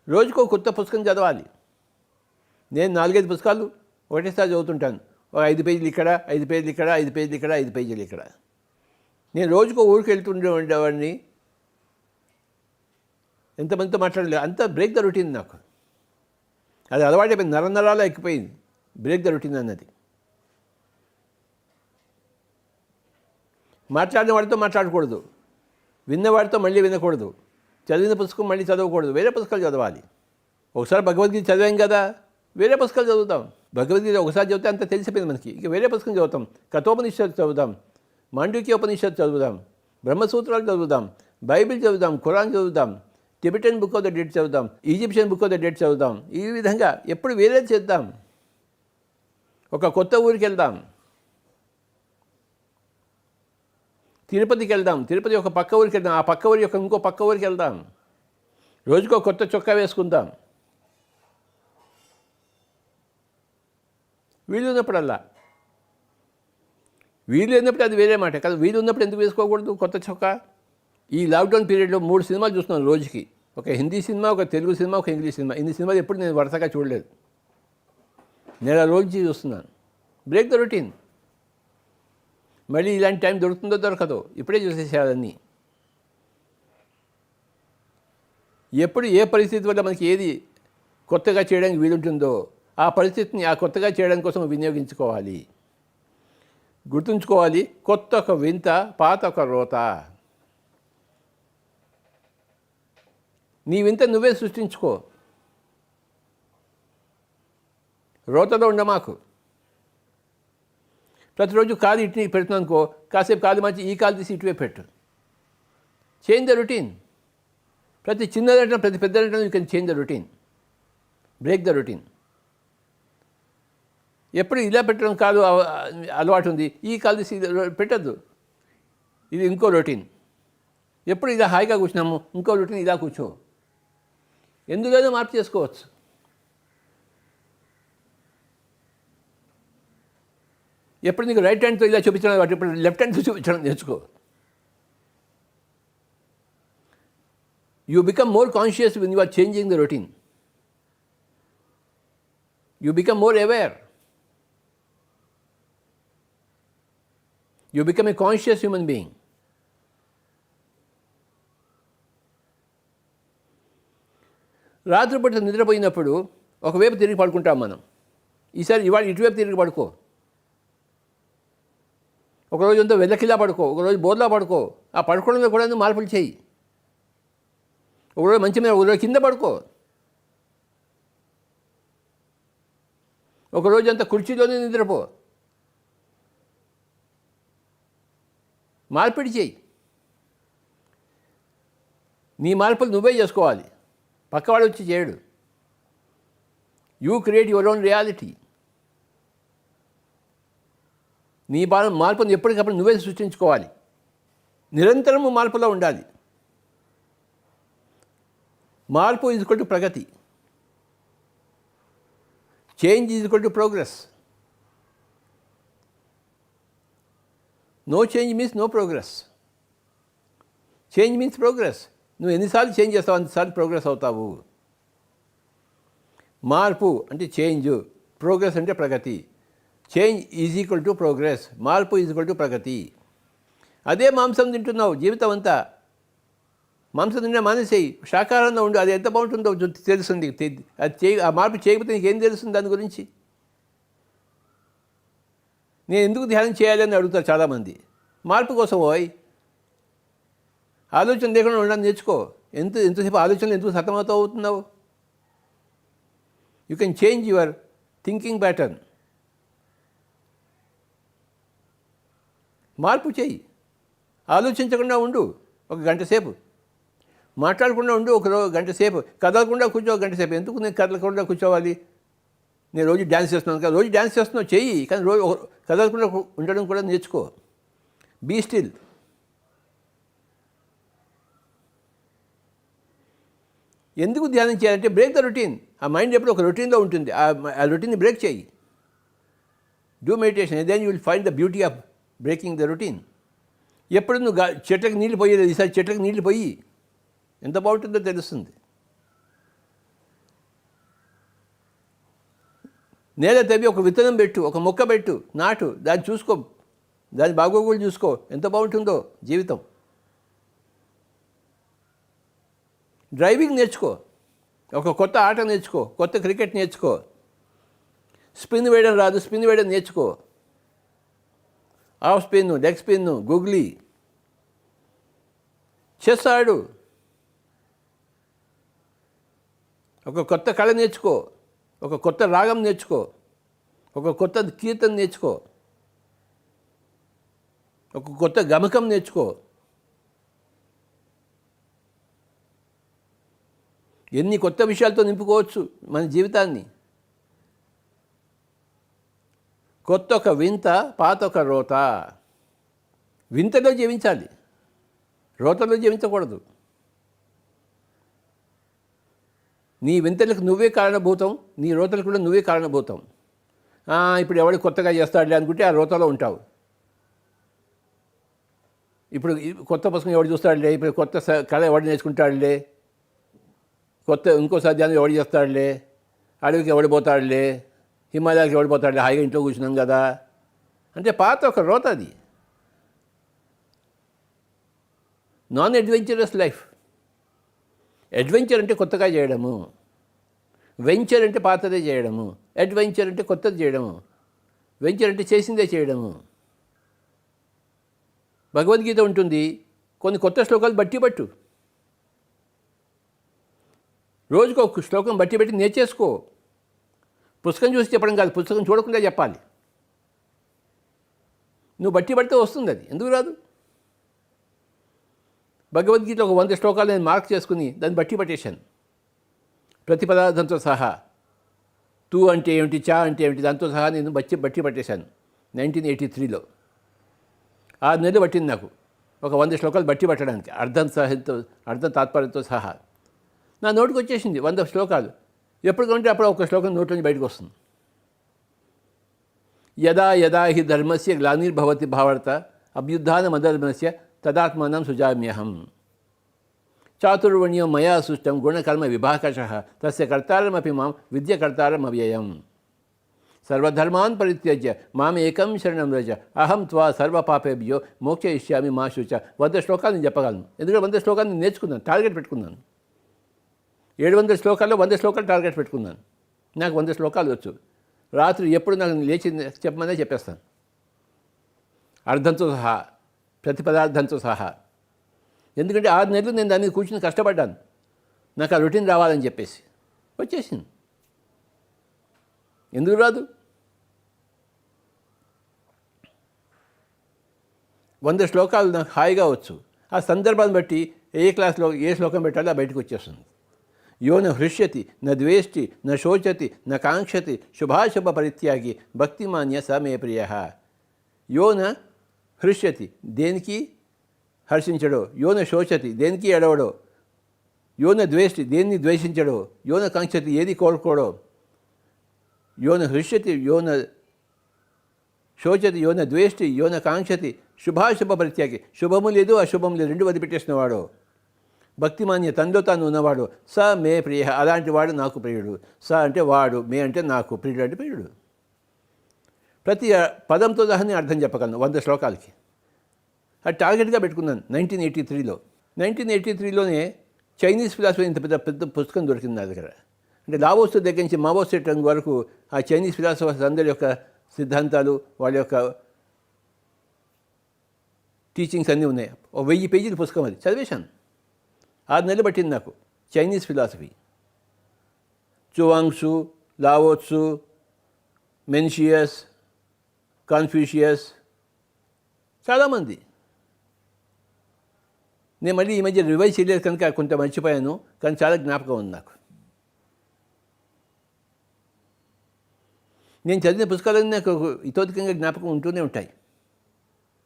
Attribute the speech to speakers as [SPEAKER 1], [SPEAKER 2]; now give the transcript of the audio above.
[SPEAKER 1] రోజుకో కొత్త పుస్తకం చదవాలి. నేను 4-5 పుస్తకాలు ఒకటేసారి చదువుతుంటాను. ఒక 5 పేజీలు ఇక్కడ, 5 పేజీలు ఇక్కడ, 5 పేజీలు ఇక్కడ, 5 పేజీలు ఇక్కడ. నేను రోజుకో ఊరికి ఉండేవాడిని. ఎంతమందితో మాట్లాడలేదు. అంత బ్రేక్ ద రొటీన్ నాకు. అది అలవాటైపోయింది, నరాల్లో ఎక్కిపోయింది బ్రేక్ ద రొటీన్ అన్నది. మాట్లాడిన వాడితో మాట్లాడకూడదు, విన్నవాడితో మళ్ళీ వినకూడదు, చదివిన పుస్తకం మళ్ళీ చదవకూడదు, వేరే పుస్తకాలు చదవాలి. ఒకసారి భగవద్గీత చదివాం కదా, వేరే పుస్తకాలు చదువుతాం. భగవద్గీత ఒకసారి చదివితే అంత తెలిసిపోయింది మనకి. ఇక వేరే పుస్తకం చదువుతాం. కఠోపనిషత్తు చదువుదాం, మాండూక్యోపనిషత్తు చదువుదాం, బ్రహ్మసూత్రాలు చదువుదాం, బైబిల్ చదువుదాం, ఖురాన్ చదువుదాం, Tibetan book of the dead చదువుదాం, Egyptian book of the dead చదువుదాం. ఈ విధంగా ఎప్పుడు వేరేది చేద్దాం. ఒక కొత్త ఊరికి వెళ్దాం, తిరుపతికి వెళ్దాం, తిరుపతి ఒక పక్క ఊరికి వెళ్దాం, ఆ పక్క ఊరి యొక్క ఇంకో పక్క ఊరికి వెళ్దాం. రోజుకో కొత్త చొక్కా వేసుకుందాం. వీలు ఉన్నప్పుడల్లా. వీలు లేనప్పుడు అది వేరే మాట కదా. వీలు ఉన్నప్పుడు ఎందుకు వేసుకోకూడదు కొత్త చొక్కా? ఈ లాక్డౌన్ పీరియడ్లో 3 సినిమాలు చూస్తున్నాను రోజుకి. ఒక హిందీ సినిమా, ఒక తెలుగు సినిమా, ఒక ఇంగ్లీష్ సినిమా. ఇన్ని సినిమాలు ఎప్పుడు నేను వరుసగా చూడలేదు. నెల రోజు చూస్తున్నాను. Break the routine. మళ్ళీ ఇలాంటి టైం దొరుకుతుందో దొరకదో, ఇప్పుడే చూసేసేయాలన్నీ. ఎప్పుడు ఏ పరిస్థితి వల్ల మనకి ఏది కొత్తగా చేయడానికి వీలుంటుందో ఆ పరిస్థితిని ఆ కొత్తగా చేయడానికి కోసం వినియోగించుకోవాలి. గుర్తుంచుకోవాలి, కొత్త ఒక వింత, పాత ఒక రోత. నీ వింత నువ్వే సృష్టించుకో. రోతలో ఉండమాకు. ప్రతిరోజు కాలు ఇటు పెడుతున్నాను అనుకో, కాసేపు కాలు మంచి ఈ కాలు తీసి ఇటువే పెట్టు. Change the routine. ప్రతి చిన్నదంటే ప్రతి పెద్దదంటే you can change the routine. Break the routine. ఎప్పుడు ఇలా పెట్టడం కాదు అలవాటు ఉంది, ఈ కాలు తీసి పెట్టద్దు. ఇది ఇంకో రొటీన్. ఎప్పుడు ఇలా హాయిగా కూర్చున్నాము, ఇంకో రొటీన్ ఇలా కూర్చో. ఎందులోనూ మార్పు చేసుకోవచ్చు. ఎప్పుడు నీకు రైట్ హ్యాండ్తో ఇలా చూపించడం వాటి ఇప్పుడు లెఫ్ట్ హ్యాండ్తో చూపించడం నేర్చుకో. You become more conscious when you are changing the routine. You become more aware. You become a conscious human being. రాత్రిపూట నిద్రపోయినప్పుడు ఒకవైపు తిరిగి పడుకుంటాం మనం. ఈసారి ఇవాళ ఇటువైపు తిరిగి పడుకో. ఒకరోజు అంతా వెల్లకిలా పడుకో, ఒకరోజు బోర్లా పడుకో. ఆ పడుకోవడంలో కూడా మార్పులు చేయి. ఒకరోజు మంచి మీద, ఒకరోజు కింద పడుకో. ఒకరోజు అంతా కుర్చీలోనే నిద్రపో. మార్పిడి చేయి. నీ మార్పులు నువ్వే చేసుకోవాలి, పక్కవాడు వచ్చి చేయడు. You create your own reality. నీ మార్పును ఎప్పటికప్పుడు నువ్వే సృష్టించుకోవాలి. నిరంతరము మార్పులో ఉండాలి. మార్పు ఈజ్ ఈక్వల్ టు ప్రగతి. Change is equal to progress. No change means no progress. Change means progress. నువ్వు ఎన్నిసార్లు చేంజ్ చేస్తావు అన్నిసార్లు ప్రోగ్రెస్ అవుతావు. మార్పు అంటే చేంజ్, ప్రోగ్రెస్ అంటే ప్రగతి. Change is equal to progress, మార్పు ఈజ్ ఈక్వల్ టు ప్రగతి. అదే మాంసం తింటున్నావు జీవితం అంతా. మాంసం తిన్నా మానేసేయి, శాకాహారంలో ఉండు. అది ఎంత బాగుంటుందో తెలుస్తుంది. అది ఆ మార్పు చేయకపోతే నీకేం తెలుస్తుంది దాని గురించి? నేను ఎందుకు ధ్యానం చేయాలని అడుగుతారు చాలామంది. మార్పు కోసం పోయి ఆలోచన లేకుండా ఉండడం నేర్చుకో. ఎంతసేపు ఆలోచనలు ఎందుకు సతమతం అవుతున్నావు? You can change your thinking pattern. మార్పు చేయి. ఆలోచించకుండా ఉండు ఒక గంట సేపు. మాట్లాడకుండా ఉండు ఒక గంట సేపు. కదలకుండా కూర్చో ఒక గంట సేపు. ఎందుకు నేను కదలకుండా కూర్చోవాలి? నేను రోజు డ్యాన్స్ చేస్తున్నాను కదా, రోజు డ్యాన్స్ చేస్తున్నావు చెయ్యి, కానీ రోజు కదలకుండా ఉండడం కూడా నేర్చుకో. Be still. ఎందుకు ధ్యానం చేయాలంటే బ్రేక్ ద రొటీన్. ఆ మైండ్ ఎప్పుడు ఒక రొటీన్లో ఉంటుంది. ఆ రొటీన్ని బ్రేక్ చేయి. Do meditation, then you will find the beauty of breaking the routine. ఎప్పుడు నువ్వు చెట్లకు నీళ్ళు పోయలేదు, ఈసారి చెట్లకు నీళ్ళు పోయి ఎంత బాగుంటుందో తెలుస్తుంది. నేల తవ్వి ఒక విత్తనం పెట్టు, ఒక మొక్క పెట్టు, నాటు, దాన్ని చూసుకో, దాని బాగోగులు చూసుకో, ఎంత బాగుంటుందో జీవితం. డ్రైవింగ్ నేర్చుకో, ఒక కొత్త ఆట నేర్చుకో, కొత్త క్రికెట్ నేర్చుకో. స్పిన్ వేయడం రాదు, స్పిన్ వేయడం నేర్చుకో. Of spin, leg spin, googly, chess ఆడు. ఒక కొత్త కళ నేర్చుకో, ఒక కొత్త రాగం నేర్చుకో, ఒక కొత్త కీర్తన నేర్చుకో, ఒక కొత్త గమకం నేర్చుకో. ఎన్ని కొత్త విషయాలతో నింపుకోవచ్చు మన జీవితాన్ని. కొత్త ఒక వింత, పాత ఒక రోత. వింతలో జీవించాలి, రోతలో జీవించకూడదు. నీ వింతలకు నువ్వే కారణభూతం, నీ రోతలకు కూడా నువ్వే కారణభూతం. ఇప్పుడు ఎవడు కొత్తగా చేస్తాడులే అనుకుంటే ఆ రోతలో ఉంటావు. ఇప్పుడు కొత్త పుస్తకం ఎవడు చూస్తాడులే, ఇప్పుడు కొత్త కళ ఎవడు నేర్చుకుంటాడులే, కొత్త ఇంకో సాధ్యాన్ని ఎవడు చేస్తాడులే, అడవికి ఎవడు పోతాడులే, హిమాలయాకి ఎవడు పోతాడులే, హాయిగా ఇంట్లో కూర్చున్నాం కదా అంటే పాత ఒక రోత అది. Non adventurous life. అడ్వెంచర్ అంటే కొత్తగా చేయడము, వెంచర్ అంటే పాతదే చేయడము, అడ్వెంచర్ అంటే కొత్తది చేయడము, వెంచర్ అంటే చేసిందే చేయడము. భగవద్గీత ఉంటుంది, కొన్ని కొత్త శ్లోకాలు బట్టి పట్టు, రోజుకు ఒక శ్లోకం బట్టి పెట్టి నేర్చేసుకో. పుస్తకం చూసి చెప్పడం కాదు, పుస్తకం చూడకుండా చెప్పాలి. నువ్వు బట్టి పడితే వస్తుంది అది, ఎందుకు రాదు? భగవద్గీత ఒక 100 శ్లోకాలు నేను మార్క్ చేసుకుని దాన్ని బట్టి పట్టేశాను, ప్రతి పదార్థంతో సహా. తూ అంటే ఏమిటి, చా అంటే ఏమిటి, దాంతో సహా నేను బట్టి పట్టేశాను 1983లో. 6 నెలలు పట్టింది నాకు ఒక 100 శ్లోకాలు బట్టి పట్టడానికి, అర్థం తాత్పర్యంతో సహా. నా నోటికి వచ్చేసింది 100 శ్లోకాలు. ఎప్పుడు కంటే అప్పుడు ఒక శ్లోకం నోట్లోంచి బయటకు వస్తుంది. యదా యదా హి ధర్మస్య గ్లానిర్భవతి భారత అభ్యుత్థానమధర్మస్య తదాత్మానం సృజామ్యహం. చాతుర్వర్ణ్యం మయా సృష్టం గుణకర్మ విభాకషః తస్య కర్తారమపి మాం విద్యకర్తారమవ్యయం. సర్వధర్మాన్ పరిత్యజ్య మాం ఏకం శరణం వ్రజ అహం త్వా సర్వపాపేభ్యో మోక్షయిష్యామి మా శుచ. 100 శ్లోకాలు నేను చెప్పగలను, ఎందుకంటే 100 శ్లోకాలు నేను నేర్చుకున్నాను, టార్గెట్ పెట్టుకున్నాను. 700 శ్లోకాల్లో 100 శ్లోకాలు టార్గెట్ పెట్టుకున్నాను. నాకు 100 శ్లోకాలు వచ్చు. రాత్రి ఎప్పుడు నాకు లేచి చెప్పమనే చెప్పేస్తాను, అర్థంతో సహా, ప్రతి పదార్థంతో సహా. ఎందుకంటే 6 నెలలు నేను దాన్ని కూర్చుని కష్టపడ్డాను, నాకు ఆ రొటీన్ రావాలని చెప్పేసి వచ్చేసింది. ఎందుకు రాదు? 100 శ్లోకాలు నాకు హాయిగా వచ్చు. ఆ సందర్భాన్ని బట్టి ఏ క్లాస్లో ఏ శ్లోకం పెట్టాలో బయటకు వచ్చేస్తుంది. యో న హృష్యతి న ద్వేష్టి న శోచతి న కాంక్షతి శుభాశుభ పరిత్యాగి భక్తిమాన్య స మే ప్రియ. యో న హృష్యతి, దేనికి హర్షించడో, యో న శోచతి, దేనికి ఎడవడో, యో న ద్వేష్టి, దేన్ని ద్వేషించడో, యో న కాంక్షతి, ఏది కోరుకోడో, యో న హృష్యతి, యో న శోచతి, యో న ద్వేష్టి, యో న కాంక్షతి శుభాశుభ పరిత్యాగి, శుభము లేదు అశుభం లేదు రెండు వదిలిపెట్టేసిన వాడు, భక్తిమాన్య, తనలో తాను ఉన్నవాడు, స మే ప్రియ, అలాంటి వాడు నాకు ప్రియుడు. స అంటే వాడు, మే అంటే నాకు, ప్రియుడు అంటే ప్రియుడు. ప్రతి పదంతో దాన్ని అర్థం చెప్పగలను 100 శ్లోకాలకి. అది టార్గెట్గా పెట్టుకున్నాను 1983లో. 1983లోనే చైనీస్ ఫిలాసఫీ ఇంత పెద్ద పుస్తకం దొరికింది నా దగ్గర. అంటే లావోత్సు దగ్గర నుంచి మావో సెట్టింగ్ వరకు ఆ చైనీస్ ఫిలాసఫర్స్ అందరి యొక్క సిద్ధాంతాలు, వాళ్ళ యొక్క టీచింగ్స్ అన్నీ ఉన్నాయి. 1000 పేజీల పుస్తకం అది, చదివేశాను. 6 నెలలు పట్టింది నాకు చైనీస్ ఫిలాసఫీ. చువాంగ్సు, లావోత్సు, మెన్షియస్, కాన్ఫ్యూషియస్, చాలామంది. నేను మళ్ళీ ఈ మధ్య రివైజ్ చేయలేదు కనుక కొంత మర్చిపోయాను, కానీ చాలా జ్ఞాపకం ఉంది నాకు. నేను చదివిన పుస్తకాలన్నీ నాకు ఇతోధికంగా జ్ఞాపకం ఉంటూనే ఉంటాయి.